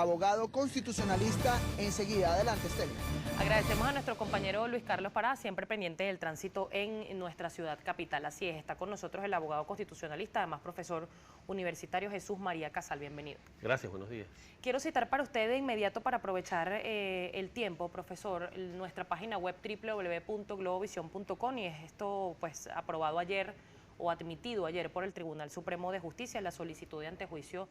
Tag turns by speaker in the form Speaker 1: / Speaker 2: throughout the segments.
Speaker 1: abogado constitucionalista. Enseguida, adelante, Estela.
Speaker 2: Agradecemos a nuestro compañero Luis Carlos Pará, siempre pendiente del tránsito en nuestra ciudad capital. Así es, está con nosotros el abogado constitucionalista, además profesor universitario Jesús María Casal. Bienvenido.
Speaker 3: Gracias, buenos días.
Speaker 2: Quiero citar para usted de inmediato, para aprovechar el tiempo, profesor, nuestra página web www.globovision.com, y esto pues aprobado ayer o admitido ayer por el Tribunal Supremo de Justicia la solicitud de antejuicio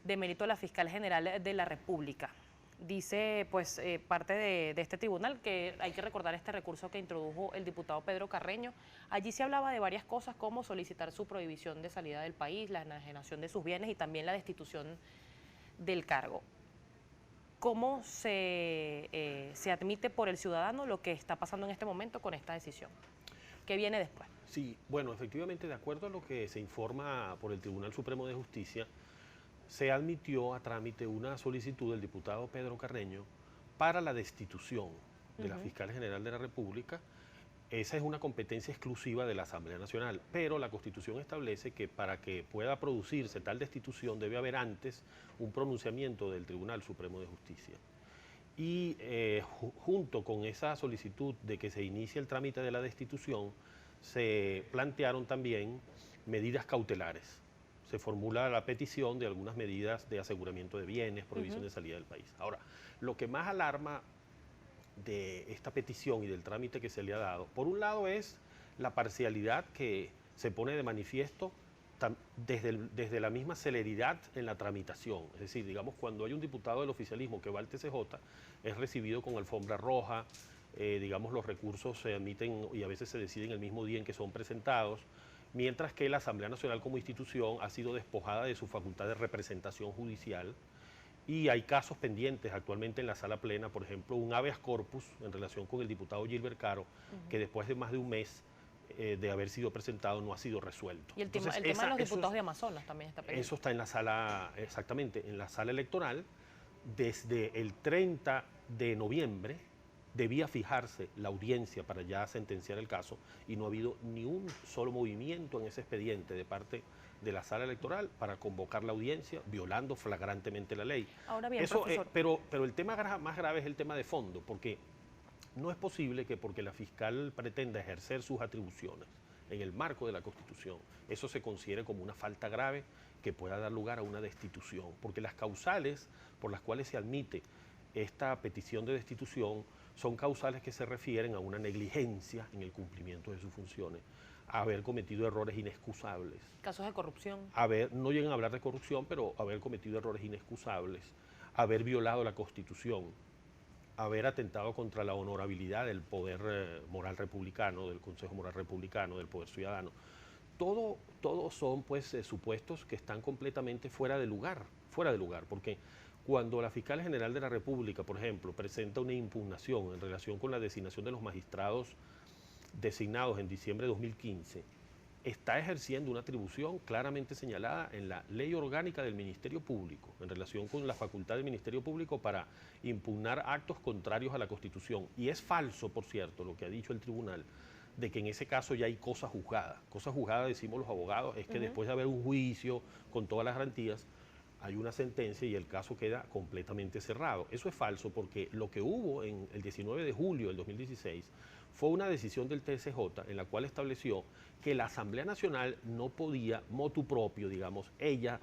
Speaker 2: de mérito a la Fiscal General de la República. Dice pues parte de este tribunal que hay que recordar este recurso que introdujo el diputado Pedro Carreño. Allí se hablaba de varias cosas como solicitar su prohibición de salida del país, la enajenación de sus bienes y también la destitución del cargo. ¿Cómo se admite por el ciudadano lo que está pasando en este momento con esta decisión? ¿Qué viene después?
Speaker 3: Sí, bueno, efectivamente, de acuerdo a lo que se informa por el Tribunal Supremo de Justicia, se admitió a trámite una solicitud del diputado Pedro Carreño para la destitución de la Fiscal General de la República. Esa es una competencia exclusiva de la Asamblea Nacional, pero la Constitución establece que para que pueda producirse tal destitución debe haber antes un pronunciamiento del Tribunal Supremo de Justicia. Y junto con esa solicitud de que se inicie el trámite de la destitución, se plantearon también medidas cautelares. Se formula la petición de algunas medidas de aseguramiento de bienes, prohibición de salida del país. Ahora, lo que más alarma de esta petición y del trámite que se le ha dado, por un lado es la parcialidad que se pone de manifiesto desde la misma celeridad en la tramitación. Es decir, digamos, cuando hay un diputado del oficialismo que va al TCJ, es recibido con alfombra roja, digamos, los recursos se admiten y a veces se deciden el mismo día en que son presentados, mientras que la Asamblea Nacional como institución ha sido despojada de su facultad de representación judicial y hay casos pendientes actualmente en la sala plena, por ejemplo, un habeas corpus en relación con el diputado Gilbert Caro, que después de más de un mes de haber sido presentado no ha sido resuelto.
Speaker 2: Y el tema de los diputados de Amazonas también está pendiente.
Speaker 3: Eso está en la sala, exactamente, en la sala electoral. Desde el 30 de noviembre debía fijarse la audiencia para ya sentenciar el caso y no ha habido ni un solo movimiento en ese expediente de parte de la sala electoral para convocar la audiencia, violando flagrantemente la ley.
Speaker 2: Ahora bien,
Speaker 3: eso,
Speaker 2: profesor.
Speaker 3: Pero el tema más grave es el tema de fondo, porque no es posible que porque la fiscal pretenda ejercer sus atribuciones en el marco de la Constitución, eso se considere como una falta grave que pueda dar lugar a una destitución, porque las causales por las cuales se admite esta petición de destitución son causales que se refieren a una negligencia en el cumplimiento de sus funciones, a haber cometido errores inexcusables.
Speaker 2: Casos de corrupción.
Speaker 3: No llegan a hablar de corrupción, pero haber cometido errores inexcusables, haber violado la Constitución, haber atentado contra la honorabilidad del poder moral republicano, del Consejo Moral Republicano, del poder ciudadano. Todo son pues supuestos que están completamente fuera de lugar, porque cuando la Fiscal General de la República, por ejemplo, presenta una impugnación en relación con la designación de los magistrados designados en diciembre de 2015, está ejerciendo una atribución claramente señalada en la Ley Orgánica del Ministerio Público, en relación con la facultad del Ministerio Público para impugnar actos contrarios a la Constitución. Y es falso, por cierto, lo que ha dicho el tribunal, de que en ese caso ya hay cosa juzgada. Cosa juzgada, decimos los abogados, es que después de haber un juicio con todas las garantías, hay una sentencia y el caso queda completamente cerrado. Eso es falso porque lo que hubo en el 19 de julio del 2016 fue una decisión del TSJ en la cual estableció que la Asamblea Nacional no podía, motu propio, digamos, ella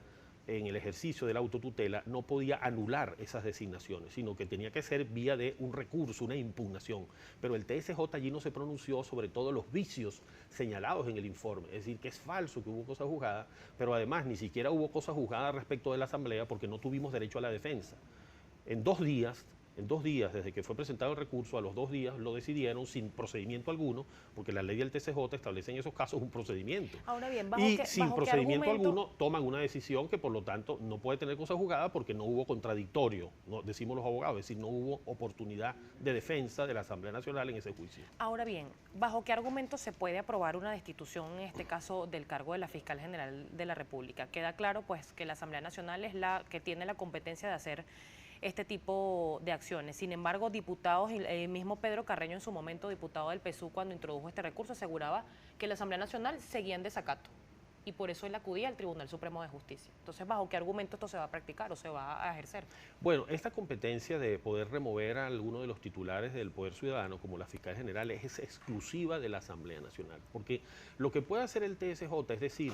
Speaker 3: en el ejercicio de la autotutela no podía anular esas designaciones, sino que tenía que ser vía de un recurso, una impugnación. Pero el TSJ allí no se pronunció sobre todos los vicios señalados en el informe, es decir, que es falso que hubo cosa juzgada, pero además ni siquiera hubo cosa juzgada respecto de la Asamblea porque no tuvimos derecho a la defensa. En dos días, desde que fue presentado el recurso, a los 2 días lo decidieron sin procedimiento alguno, porque la ley del TCJ establece en esos casos un procedimiento.
Speaker 2: Ahora bien,
Speaker 3: sin procedimiento alguno toman una decisión que por lo tanto no puede tener cosa juzgada porque no hubo contradictorio, decimos los abogados, es decir, no hubo oportunidad de defensa de la Asamblea Nacional en ese juicio.
Speaker 2: Ahora bien, ¿bajo qué argumento se puede aprobar una destitución, en este caso del cargo de la Fiscal General de la República? Queda claro pues que la Asamblea Nacional es la que tiene la competencia de hacer este tipo de acciones. Sin embargo, diputados, el mismo Pedro Carreño en su momento, diputado del PSUV, cuando introdujo este recurso, aseguraba que la Asamblea Nacional seguía en desacato. y por eso él acudía al Tribunal Supremo de Justicia. Entonces, ¿bajo qué argumento esto se va a practicar o se va a ejercer?
Speaker 3: Bueno, esta competencia de poder remover a alguno de los titulares del Poder Ciudadano, como la fiscal general, es exclusiva de la Asamblea Nacional, porque lo que puede hacer el TSJ, es decir,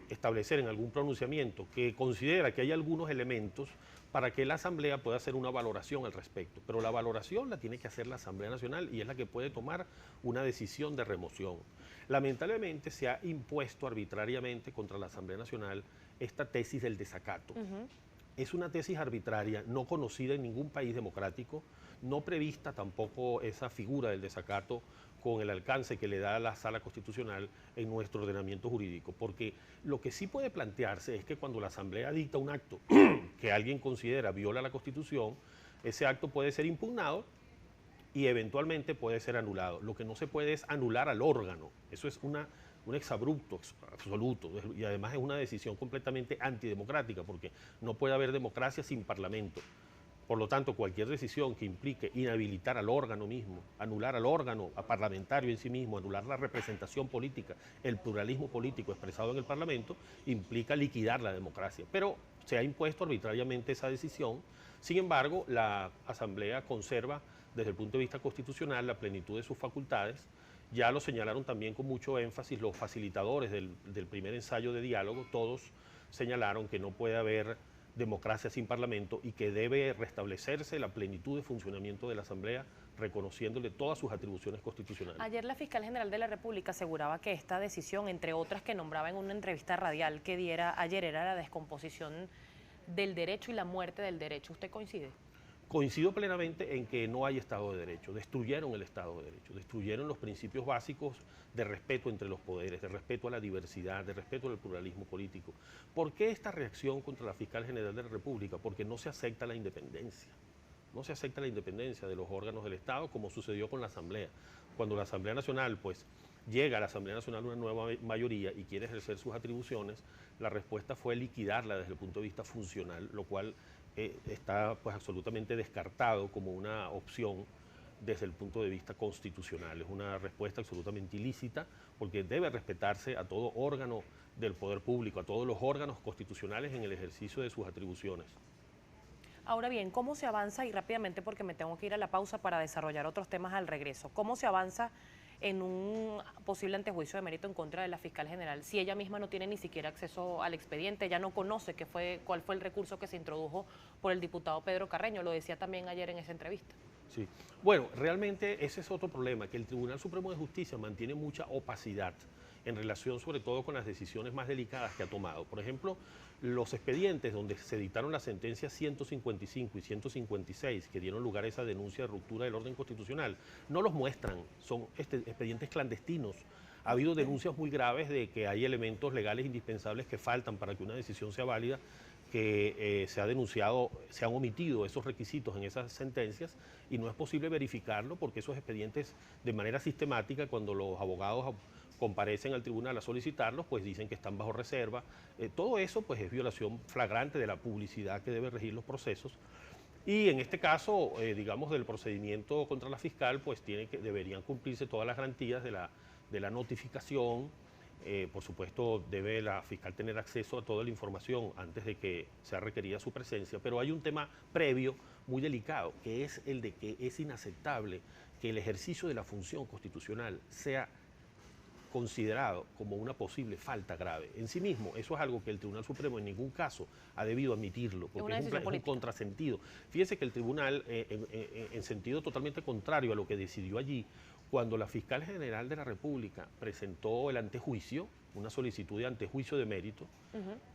Speaker 3: establecer en algún pronunciamiento que considera que hay algunos elementos para que la Asamblea pueda hacer una valoración al respecto. Pero la valoración la tiene que hacer la Asamblea Nacional y es la que puede tomar una decisión de remoción. Lamentablemente se ha impuesto arbitrariamente contra la Asamblea Nacional esta tesis del desacato. Es una tesis arbitraria, no conocida en ningún país democrático, no prevista tampoco esa figura del desacato con el alcance que le da la Sala Constitucional en nuestro ordenamiento jurídico, porque lo que sí puede plantearse es que cuando la Asamblea dicta un acto que alguien considera viola la Constitución, ese acto puede ser impugnado y eventualmente puede ser anulado. Lo que no se puede es anular al órgano, eso es un exabrupto absoluto y además es una decisión completamente antidemocrática porque no puede haber democracia sin parlamento. Por lo tanto, cualquier decisión que implique inhabilitar al órgano mismo, anular al órgano parlamentario en sí mismo, anular la representación política, el pluralismo político expresado en el Parlamento, implica liquidar la democracia. Pero se ha impuesto arbitrariamente esa decisión. Sin embargo, la Asamblea conserva, desde el punto de vista constitucional, la plenitud de sus facultades. Ya lo señalaron también con mucho énfasis los facilitadores del primer ensayo de diálogo. Todos señalaron que no puede haber democracia sin parlamento y que debe restablecerse la plenitud de funcionamiento de la Asamblea, reconociéndole todas sus atribuciones constitucionales.
Speaker 2: Ayer la fiscal general de la República aseguraba que esta decisión, entre otras que nombraba en una entrevista radial que diera ayer, era la descomposición del derecho y la muerte del derecho. ¿Usted coincide?
Speaker 3: Coincido plenamente en que no hay Estado de Derecho, destruyeron el Estado de Derecho, destruyeron los principios básicos de respeto entre los poderes, de respeto a la diversidad, de respeto al pluralismo político. ¿Por qué esta reacción contra la fiscal general de la República? Porque no se acepta la independencia. No se acepta la independencia de los órganos del Estado como sucedió con la Asamblea. Cuando la Asamblea Nacional, pues, llega a la Asamblea Nacional una nueva mayoría y quiere ejercer sus atribuciones, la respuesta fue liquidarla desde el punto de vista funcional, lo cual está pues absolutamente descartado como una opción desde el punto de vista constitucional. Es una respuesta absolutamente ilícita porque debe respetarse a todo órgano del poder público, a todos los órganos constitucionales en el ejercicio de sus atribuciones.
Speaker 2: Ahora bien, ¿cómo se avanza? Y rápidamente porque me tengo que ir a la pausa para desarrollar otros temas al regreso. ¿Cómo se avanza en un posible antejuicio de mérito en contra de la fiscal general si ella misma no tiene ni siquiera acceso al expediente, ella no conoce cuál fue el recurso que se introdujo por el diputado Pedro Carreño? Lo decía también ayer en esa entrevista.
Speaker 3: Sí. Bueno, realmente ese es otro problema, que el Tribunal Supremo de Justicia mantiene mucha opacidad en relación sobre todo con las decisiones más delicadas que ha tomado. Por ejemplo, los expedientes donde se dictaron las sentencias 155 y 156 que dieron lugar a esa denuncia de ruptura del orden constitucional, no los muestran, son expedientes clandestinos. Ha habido denuncias muy graves de que hay elementos legales indispensables que faltan para que una decisión sea válida, que se ha denunciado, se han omitido esos requisitos en esas sentencias y no es posible verificarlo porque esos expedientes de manera sistemática, cuando los abogados comparecen al tribunal a solicitarlos, pues dicen que están bajo reserva. Todo eso pues es violación flagrante de la publicidad que debe regir los procesos. Y en este caso, digamos, del procedimiento contra la fiscal, pues deberían cumplirse todas las garantías de la notificación. Por supuesto, debe la fiscal tener acceso a toda la información antes de que sea requerida su presencia, pero hay un tema previo muy delicado, que es el de que es inaceptable que el ejercicio de la función constitucional sea considerado como una posible falta grave. En sí mismo, eso es algo que el Tribunal Supremo en ningún caso ha debido admitirlo, porque es un contrasentido. Fíjese que el tribunal, en sentido totalmente contrario a lo que decidió allí, cuando la fiscal general de la República presentó el antejuicio, una solicitud de antejuicio de mérito,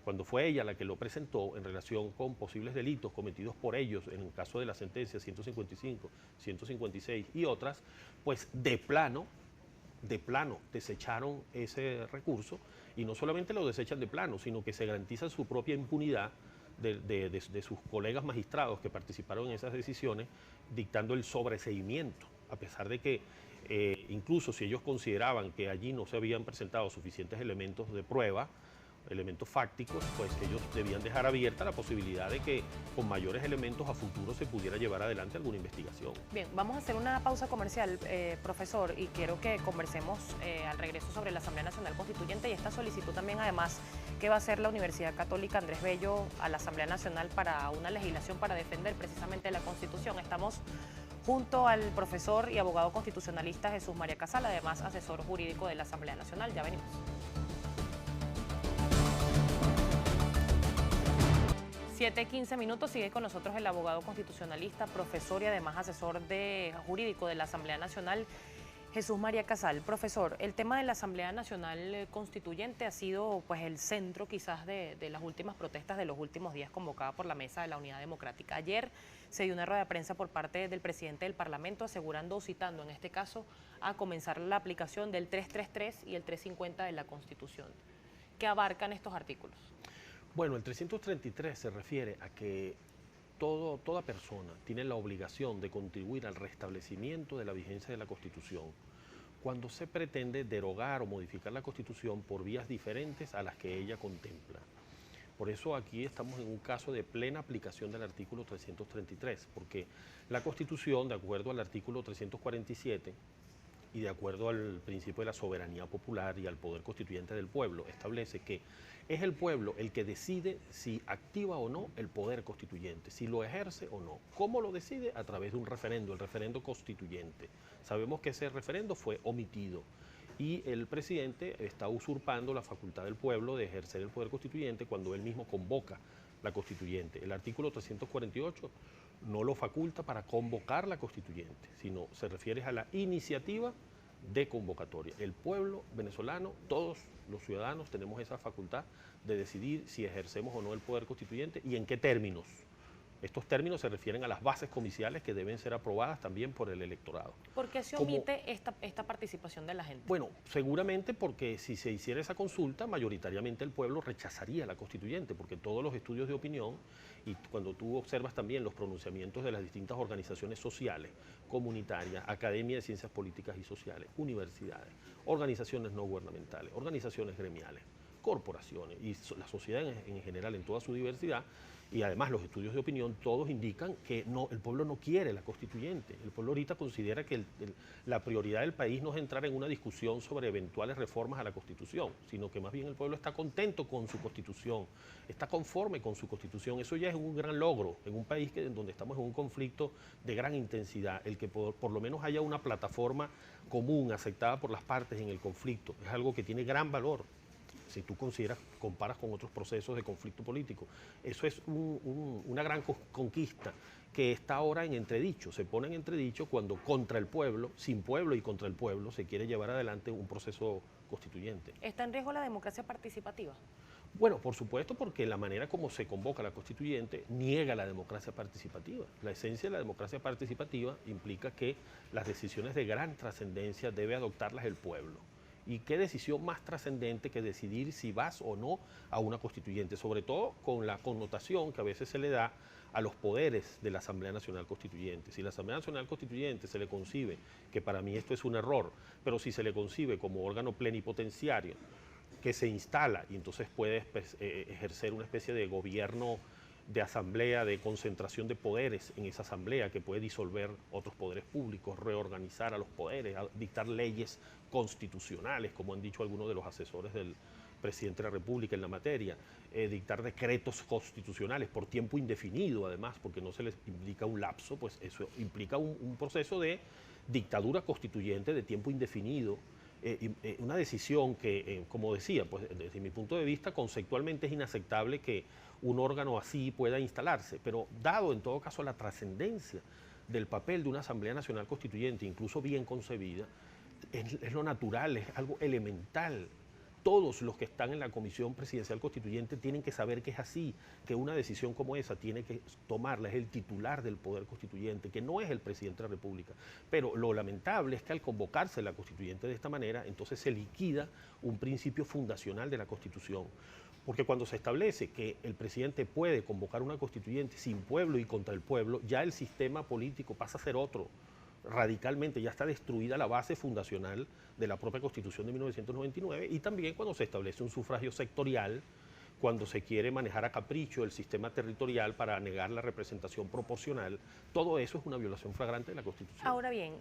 Speaker 3: cuando fue ella la que lo presentó en relación con posibles delitos cometidos por ellos, en el caso de la sentencia 155, 156 y otras, pues de plano desecharon ese recurso y no solamente lo desechan de plano, sino que se garantiza su propia impunidad de sus colegas magistrados que participaron en esas decisiones, dictando el sobreseimiento, a pesar de que incluso si ellos consideraban que allí no se habían presentado suficientes elementos de prueba, elementos fácticos, pues ellos debían dejar abierta la posibilidad de que con mayores elementos a futuro se pudiera llevar adelante alguna investigación.
Speaker 2: Bien, vamos a hacer una pausa comercial, profesor, y quiero que conversemos al regreso sobre la Asamblea Nacional Constituyente y esta solicitud también, además, que va a hacer la Universidad Católica Andrés Bello a la Asamblea Nacional para una legislación para defender precisamente la Constitución. Estamos junto al profesor y abogado constitucionalista Jesús María Casal, además asesor jurídico de la Asamblea Nacional. Ya venimos. 7:15 minutos, sigue con nosotros el abogado constitucionalista, profesor y además asesor jurídico de la Asamblea Nacional, Jesús María Casal. Profesor, el tema de la Asamblea Nacional Constituyente ha sido pues el centro quizás de las últimas protestas de los últimos días convocada por la Mesa de la Unidad Democrática. Ayer se dio una rueda de prensa por parte del presidente del Parlamento asegurando o citando en este caso a comenzar la aplicación del 333 y el 350 de la Constitución. ¿Qué abarcan estos artículos?
Speaker 3: Bueno, el 333 se refiere a que toda persona tiene la obligación de contribuir al restablecimiento de la vigencia de la Constitución cuando se pretende derogar o modificar la Constitución por vías diferentes a las que ella contempla. Por eso aquí estamos en un caso de plena aplicación del artículo 333, porque la Constitución, de acuerdo al artículo 347, y de acuerdo al principio de la soberanía popular y al poder constituyente del pueblo, establece que es el pueblo el que decide si activa o no el poder constituyente, si lo ejerce o no. ¿Cómo lo decide? A través de un referendo, el referendo constituyente. Sabemos que ese referendo fue omitido y el presidente está usurpando la facultad del pueblo de ejercer el poder constituyente cuando él mismo convoca la constituyente. El artículo 348 no lo faculta para convocar la constituyente, sino se refiere a la iniciativa de convocatoria. El pueblo venezolano, todos los ciudadanos tenemos esa facultad de decidir si ejercemos o no el poder constituyente y en qué términos. Estos términos se refieren a las bases comiciales que deben ser aprobadas también por el electorado.
Speaker 2: ¿Por qué se omite esta participación de la gente?
Speaker 3: Bueno, seguramente porque si se hiciera esa consulta, mayoritariamente el pueblo rechazaría la constituyente, porque todos los estudios de opinión, y cuando tú observas también los pronunciamientos de las distintas organizaciones sociales, comunitarias, Academia de Ciencias Políticas y Sociales, universidades, organizaciones no gubernamentales, organizaciones gremiales, corporaciones y la sociedad en general en toda su diversidad, y además los estudios de opinión, todos indican que no, el pueblo no quiere la constituyente. El pueblo ahorita considera que la prioridad del país no es entrar en una discusión sobre eventuales reformas a la Constitución, sino que más bien el pueblo está contento con su Constitución, está conforme con su Constitución. Eso ya es un gran logro en un país donde estamos en un conflicto de gran intensidad. El que por lo menos haya una plataforma común aceptada por las partes en el conflicto es algo que tiene gran valor. Si tú comparas con otros procesos de conflicto político. Eso es una gran conquista que está ahora en entredicho. Se pone en entredicho cuando contra el pueblo, sin pueblo y contra el pueblo, se quiere llevar adelante un proceso constituyente.
Speaker 2: ¿Está en riesgo la democracia participativa?
Speaker 3: Bueno, por supuesto, porque la manera como se convoca la constituyente niega la democracia participativa. La esencia de la democracia participativa implica que las decisiones de gran trascendencia debe adoptarlas el pueblo. ¿Y qué decisión más trascendente que decidir si vas o no a una constituyente? Sobre todo con la connotación que a veces se le da a los poderes de la Asamblea Nacional Constituyente. Si la Asamblea Nacional Constituyente se le concibe, que para mí esto es un error, pero si se le concibe como órgano plenipotenciario que se instala y entonces puede ejercer una especie de gobierno de asamblea, de concentración de poderes en esa asamblea que puede disolver otros poderes públicos, reorganizar a los poderes, dictar leyes constitucionales, como han dicho algunos de los asesores del presidente de la República en la materia, dictar decretos constitucionales por tiempo indefinido, además, porque no se les implica un lapso, pues eso implica un proceso de dictadura constituyente de tiempo indefinido. Una decisión que, como decía, pues desde mi punto de vista, conceptualmente es inaceptable que un órgano así pueda instalarse, pero dado en todo caso la trascendencia del papel de una Asamblea Nacional Constituyente, incluso bien concebida, es lo natural, es algo elemental. Todos los que están en la Comisión Presidencial Constituyente tienen que saber que es así, que una decisión como esa tiene que tomarla, es el titular del Poder Constituyente, que no es el Presidente de la República. Pero lo lamentable es que al convocarse la Constituyente de esta manera, entonces se liquida un principio fundacional de la Constitución. Porque cuando se establece que el presidente puede convocar una constituyente sin pueblo y contra el pueblo, ya el sistema político pasa a ser otro. radicalmente, ya está destruida la base fundacional de la propia Constitución de 1999, y también cuando se establece un sufragio sectorial, cuando se quiere manejar a capricho el sistema territorial para negar la representación proporcional. Todo eso es una violación flagrante de la Constitución.
Speaker 2: Ahora bien,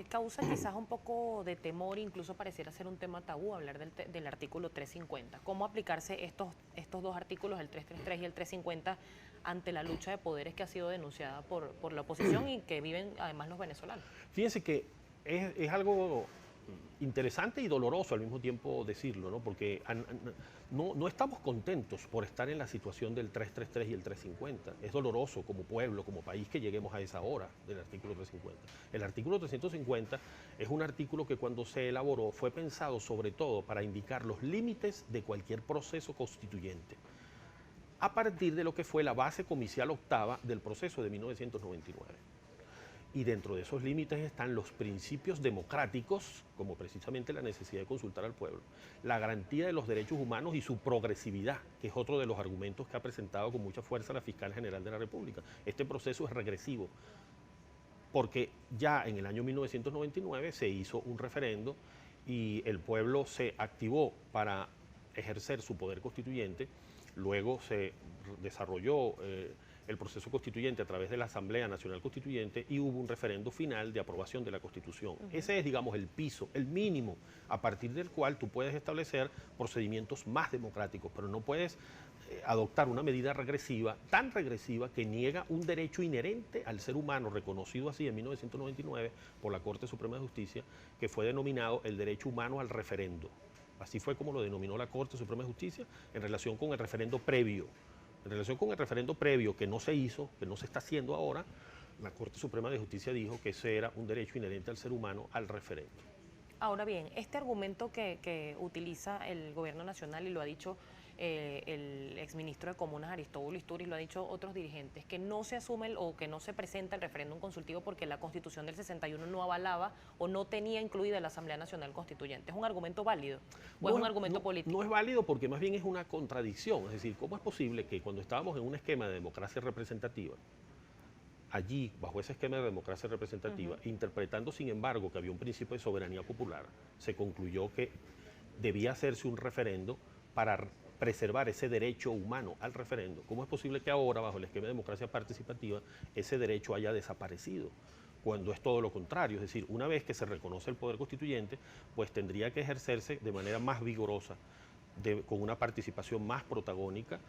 Speaker 2: causa quizás un poco de temor, incluso pareciera ser un tema tabú hablar del artículo 350. ¿Cómo aplicarse estos dos artículos, el 333 y el 350, ante la lucha de poderes que ha sido denunciada por la oposición y que viven además los venezolanos?
Speaker 3: Fíjense que es algo interesante y doloroso al mismo tiempo decirlo, ¿no? Porque no estamos contentos por estar en la situación del 333 y el 350. Es doloroso como pueblo, como país, que lleguemos a esa hora del artículo 350. El artículo 350 es un artículo que cuando se elaboró fue pensado sobre todo para indicar los límites de cualquier proceso constituyente, a partir de lo que fue la base comicial octava del proceso de 1999. Y dentro de esos límites están los principios democráticos, como precisamente la necesidad de consultar al pueblo, la garantía de los derechos humanos y su progresividad, que es otro de los argumentos que ha presentado con mucha fuerza la Fiscal General de la República. Este proceso es regresivo, porque ya en el año 1999 se hizo un referendo y el pueblo se activó para ejercer su poder constituyente. Luego se desarrolló el proceso constituyente a través de la Asamblea Nacional Constituyente y hubo un referendo final de aprobación de la Constitución. Ese es, digamos, el piso, el mínimo, a partir del cual tú puedes establecer procedimientos más democráticos, pero no puedes adoptar una medida regresiva, tan regresiva, que niega un derecho inherente al ser humano, reconocido así en 1999 por la Corte Suprema de Justicia, que fue denominado el derecho humano al referendo. Así fue como lo denominó la Corte Suprema de Justicia en relación con el referendo previo. En relación con el referendo previo que no se hizo, que no se está haciendo ahora, la Corte Suprema de Justicia dijo que ese era un derecho inherente al ser humano al referendo.
Speaker 2: Ahora bien, este argumento que utiliza el gobierno nacional, y lo ha dicho el exministro de Comunas Aristóbulo Istúriz, lo ha dicho otros dirigentes, que no se asume o que no se presenta el referéndum consultivo porque la Constitución del 61 no avalaba o no tenía incluida la Asamblea Nacional Constituyente. ¿Es un argumento válido o es un argumento político?
Speaker 3: No es válido, porque más bien es una contradicción. Es decir, ¿cómo es posible que cuando estábamos en un esquema de democracia representativa, allí, bajo ese esquema de democracia representativa, interpretando sin embargo que había un principio de soberanía popular, se concluyó que debía hacerse un referendo para preservar ese derecho humano al referendo? ¿Cómo es posible que ahora, bajo el esquema de democracia participativa, ese derecho haya desaparecido, cuando es todo lo contrario? Es decir, una vez que se reconoce el poder constituyente, pues tendría que ejercerse de manera más vigorosa, con una participación más protagónica,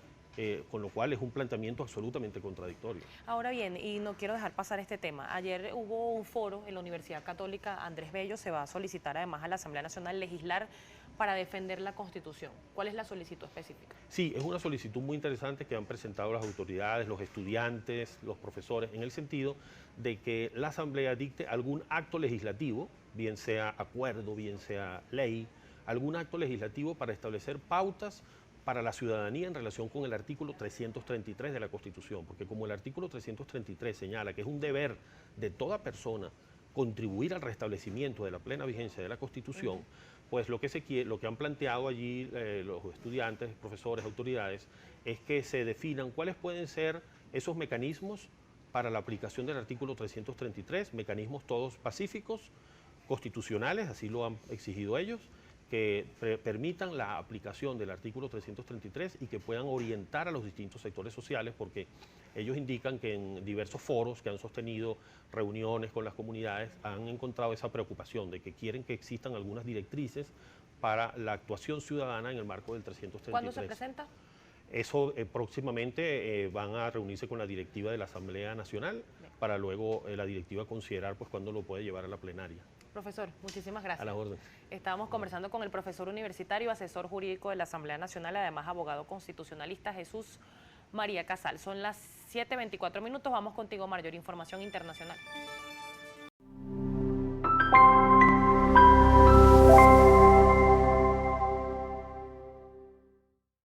Speaker 3: con lo cual es un planteamiento absolutamente contradictorio.
Speaker 2: Ahora bien, y no quiero dejar pasar este tema, ayer hubo un foro en la Universidad Católica Andrés Bello. Se va a solicitar además a la Asamblea Nacional legislar para defender la Constitución. ¿Cuál es la solicitud específica?
Speaker 3: Sí, es una solicitud muy interesante que han presentado las autoridades, los estudiantes, los profesores, en el sentido de que la Asamblea dicte algún acto legislativo, bien sea acuerdo, bien sea ley, algún acto legislativo para establecer pautas para la ciudadanía en relación con el artículo 333 de la Constitución, porque como el artículo 333 señala que es un deber de toda persona contribuir al restablecimiento de la plena vigencia de la Constitución, pues lo que han planteado allí los estudiantes, profesores, autoridades, es que se definan cuáles pueden ser esos mecanismos para la aplicación del artículo 333, mecanismos todos pacíficos, constitucionales, así lo han exigido ellos, que permitan la aplicación del artículo 333 y que puedan orientar a los distintos sectores sociales, porque ellos indican que en diversos foros que han sostenido reuniones con las comunidades han encontrado esa preocupación de que quieren que existan algunas directrices para la actuación ciudadana en el marco del 333.
Speaker 2: ¿Cuándo se presenta?
Speaker 3: Eso próximamente van a reunirse con la directiva de la Asamblea Nacional para luego la directiva considerar pues cuándo lo puede llevar a la plenaria.
Speaker 2: Profesor, muchísimas gracias.
Speaker 3: A la orden.
Speaker 2: Estábamos conversando con el profesor universitario, asesor jurídico de la Asamblea Nacional, además abogado constitucionalista, Jesús María Casal. Son las 7:24 minutos. Vamos contigo, Marjorie, información internacional.